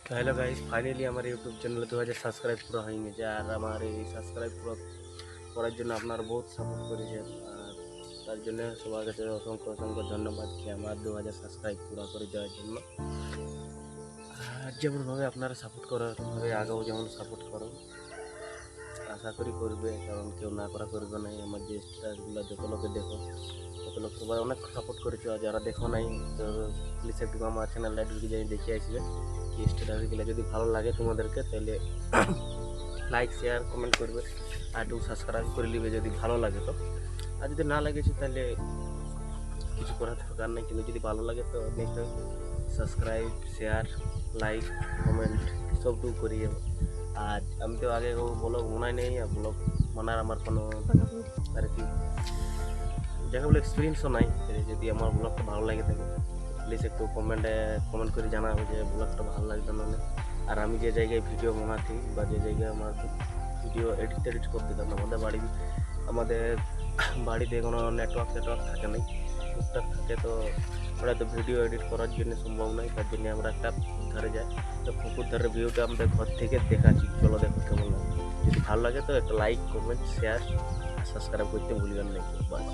তো hello guys, finally আমার YouTube চ্যানেলে 2000 সাবস্ক্রাইব পুরো হয়ে গেছে। আর আমার এই সাবস্ক্রাইব পুরো করার জন্য আপনারা বহুত সাপোর্ট করেছেন। আর তার জন্য সবার কাছে অসংখ্য অসংখ্য ধন্যবাদ কি আমার 2000 সাবস্ক্রাইব পুরো করে দেওয়ার জন্য। আর যেমনভাবে আপনারা সাপোর্ট করার ভাবে আগেও যেমন সাপোর্ট করো, আশা করি করবে, কারণ কেউ না করা করবে নাই। আমার যে স্ট্যাটাসগুলো যত লোকে দেখো তত লোক সবাই অনেক সাপোর্ট করেছো। আর যারা দেখো নাই তো প্লিজ একটু আমার চ্যানেলটা ঢুকে যাই দেখে আসবে। এই স্ট্যাটাসগুলো যদি ভালো লাগে তোমাদেরকে তাহলে লাইক শেয়ার কমেন্ট করবে আর একটু সাবস্ক্রাইব করে নিবে যদি ভালো লাগে তো। আর যদি না লাগেছে তাহলে কিছু করার দরকার নেই, কিন্তু যদি ভালো লাগে তো নিশ্চয়ই সাবস্ক্রাইব শেয়ার লাইক কমেন্ট সবটুকু করি যাবো। আর আমি তো আগে ব্লগ বানাই নেই, আর ব্লগ বানার আমার কোনো আর কি যাকে বলে এক্সপিরিয়েন্সও নাই। যদি আমার ব্লগটা ভালো লাগে থাকে প্লিজ একটু কমেন্ট করে জানাবো যে ব্লগটা ভালো লাগবে না। আর আমি যে জায়গায় ভিডিও বানাতি বা যে জায়গায় আমার ভিডিও এডিট করতে দিতাম, আমাদের বাড়িতে কোনো নেটওয়ার্ক থাকে নাই, টুকটাক থাকে। তো ওরা তো ভিডিও এডিট করার জন্য সম্ভব নয়, তার জন্য আমরা একটা পুকুর ধারে যাই। তো পুকুর ধারে ভিউটা আমাদের ঘর থেকে দেখাচ্ছি, চলো দেখো কেমন লাগে। যদি ভালো লাগে তো একটা লাইক কমেন্ট শেয়ার আর সাবস্ক্রাইব করতে ভুলবেন না। বাস।